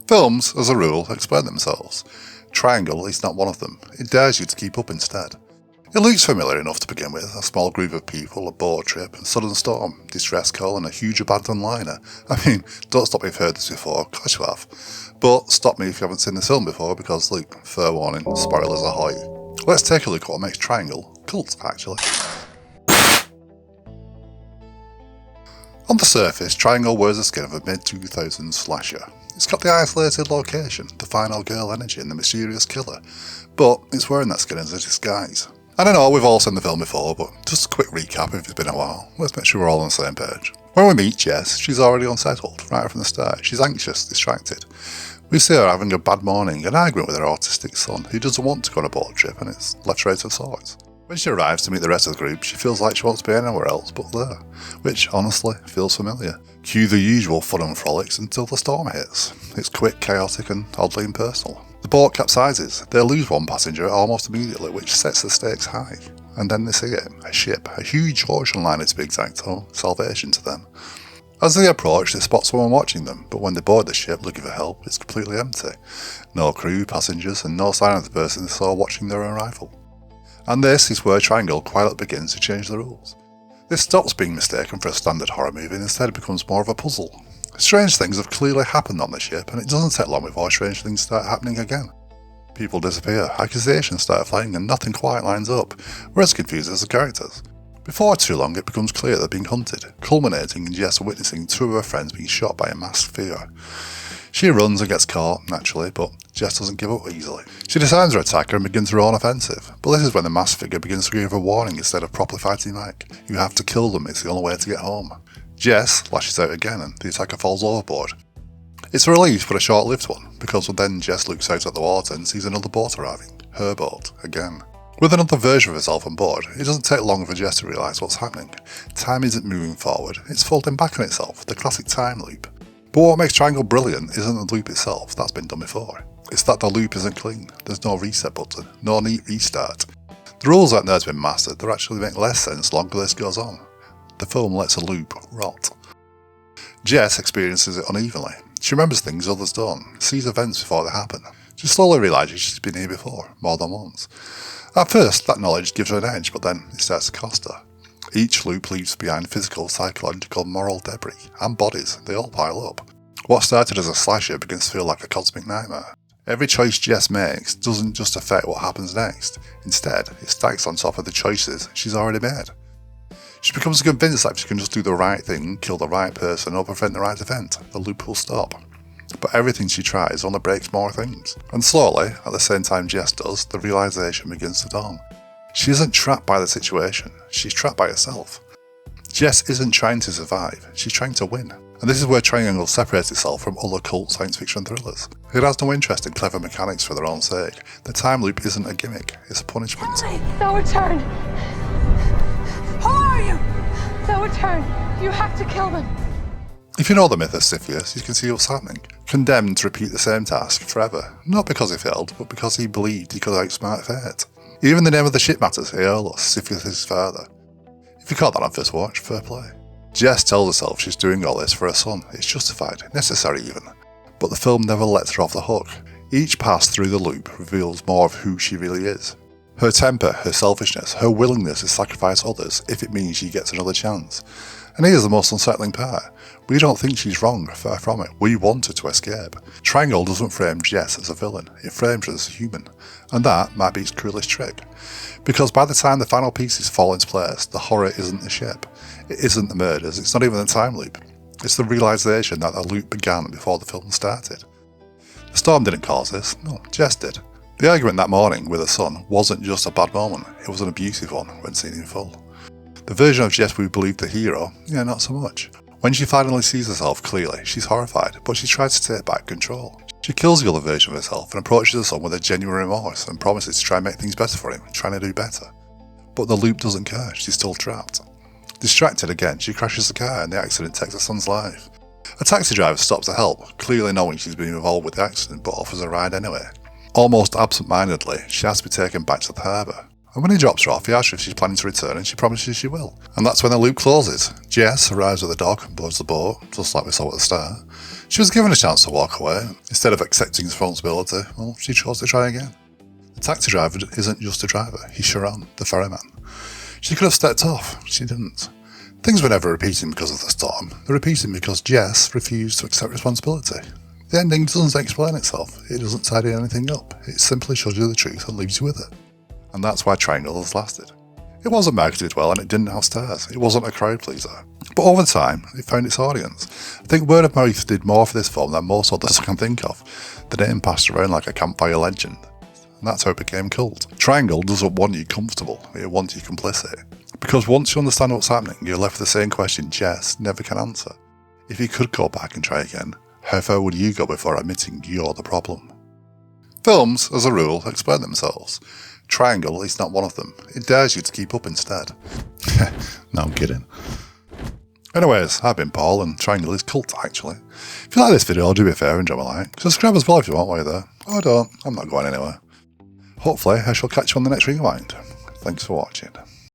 Films, as a rule, explain themselves. Triangle is not one of them. It dares you to keep up instead. It looks familiar enough to begin with, a small group of people, a boat trip, a sudden storm, distress call and a huge abandoned liner. I mean, don't stop me if you've heard this before, of course you have. But stop me if you haven't seen this film before because, look, fair warning, spoilers ahoy. Let's take a look at what makes Triangle cult, actually. On the surface, Triangle wears the skin of a mid-2000s slasher. It's got the isolated location, the final girl energy and the mysterious killer, but it's wearing that skin as a disguise. And I know we've all seen the film before, but just a quick recap if it's been a while. Let's make sure we're all on the same page. When we meet Jess, she's already unsettled, right from the start. She's anxious, distracted. We see her having a bad morning, an argument with her autistic son, who doesn't want to go on a boat trip and it's left her out of sorts. When she arrives to meet the rest of the group, she feels like she wants to be anywhere else but there, which honestly feels familiar. Cue the usual fun and frolics until the storm hits. It's quick, chaotic and oddly impersonal. The boat capsizes, they lose one passenger almost immediately, which sets the stakes high. And then they see it, a ship, a huge ocean liner to be exact, or salvation to them. As they approach, they spot someone watching them, but when they board the ship looking for help, it's completely empty. No crew, passengers, and no sign of the person they saw watching their arrival. And this is where Triangle quietly begins to change the rules. This stops being mistaken for a standard horror movie and instead becomes more of a puzzle. Strange things have clearly happened on the ship, and it doesn't take long before strange things start happening again. People disappear, accusations start flying, and nothing quite lines up. We're as confused as the characters. Before too long, it becomes clear they're being hunted, culminating in Jess witnessing two of her friends being shot by a masked figure. She runs and gets caught, naturally, but Jess doesn't give up easily. She decides her attacker and begins her own offensive, but this is when the masked figure begins to give a warning instead of properly fighting back. You have to kill them, it's the only way to get home. Jess lashes out again and the attacker falls overboard. It's a relief, but a short-lived one, because then Jess looks out at the water and sees another boat arriving. Her boat, again. With another version of herself on board, it doesn't take long for Jess to realise what's happening. Time isn't moving forward, it's folding back on itself, the classic time loop. But what makes Triangle brilliant isn't the loop itself, that's been done before. It's that the loop isn't clean, there's no reset button, no neat restart. The rules aren't there to be mastered, they actually make less sense the longer this goes on. The film lets a loop rot. Jess experiences it unevenly. She remembers things others don't, sees events before they happen. She slowly realises she's been here before, more than once. At first, that knowledge gives her an edge, but then it starts to cost her. Each loop leaves behind physical, psychological, moral debris, and bodies, they all pile up. What started as a slasher begins to feel like a cosmic nightmare. Every choice Jess makes doesn't just affect what happens next, instead, it stacks on top of the choices she's already made. She becomes convinced that if she can just do the right thing, kill the right person, or prevent the right event, the loop will stop. But everything she tries only breaks more things. And slowly, at the same time Jess does, the realisation begins to dawn. She isn't trapped by the situation, she's trapped by herself. Jess isn't trying to survive, she's trying to win. And this is where Triangle separates itself from other cult science fiction thrillers. It has no interest in clever mechanics for their own sake. The time loop isn't a gimmick, it's a punishment. They'll return! Who are you? They'll return. You have to kill them. If you know the myth of Cepheus, you can see what's happening. Condemned to repeat the same task forever, not because he failed, but because he believed he could outsmart fate. Even the name of the ship matters, Aeolus, Cepheus' father. If you caught that on first watch, fair play. Jess tells herself she's doing all this for her son, it's justified, necessary even. But the film never lets her off the hook. Each pass through the loop reveals more of who she really is. Her temper, her selfishness, her willingness to sacrifice others if it means she gets another chance. And here's the most unsettling part. We don't think she's wrong, far from it. We want her to escape. Triangle doesn't frame Jess as a villain, it frames her as a human. And that might be its cruelest trick. Because by the time the final pieces fall into place, the horror isn't the ship. It isn't the murders, it's not even the time loop. It's the realisation that the loop began before the film started. The storm didn't cause this, no, Jess did. The argument that morning with her son wasn't just a bad moment, it was an abusive one when seen in full. The version of Jess we believed the hero, yeah, not so much. When she finally sees herself clearly, she's horrified, but she tries to take back control. She kills the other version of herself and approaches her son with a genuine remorse and promises to try and make things better for him, trying to do better. But the loop doesn't care, she's still trapped. Distracted again, she crashes the car and the accident takes her son's life. A taxi driver stops to help, clearly knowing she's been involved with the accident but offers a ride anyway. Almost absent-mindedly, she has to be taken back to the harbour. And when he drops her off, he asks her if she's planning to return and she promises she will. And that's when the loop closes. Jess arrives at the dock and boards the boat, just like we saw at the start. She was given a chance to walk away. Instead of accepting responsibility, well, she chose to try again. The taxi driver isn't just a driver, he's Sharon, the ferryman. She could have stepped off, she didn't. Things were never repeating because of the storm, they're repeating because Jess refused to accept responsibility. The ending doesn't explain itself, it doesn't tidy anything up, it simply shows you the truth and leaves you with it. And that's why Triangle has lasted. It wasn't marketed well and it didn't have stars, it wasn't a crowd pleaser. But over time, it found its audience. I think word of mouth did more for this film than most others I can think of. The name passed around like a campfire legend. And that's how it became cult. Triangle doesn't want you comfortable, it wants you complicit. Because once you understand what's happening, you're left with the same question Jess never can answer. If you could go back and try again, how far would you go before admitting you're the problem? Films, as a rule, explain themselves. Triangle is not one of them. It dares you to keep up instead. No, I'm kidding. Anyways, I've been Paul, and Triangle is cult, actually. If you like this video, do me a favour and drop a like. Subscribe as well if you want while you're there. Or don't, I'm not going anywhere. Hopefully, I shall catch you on the next Rewind. Thanks for watching.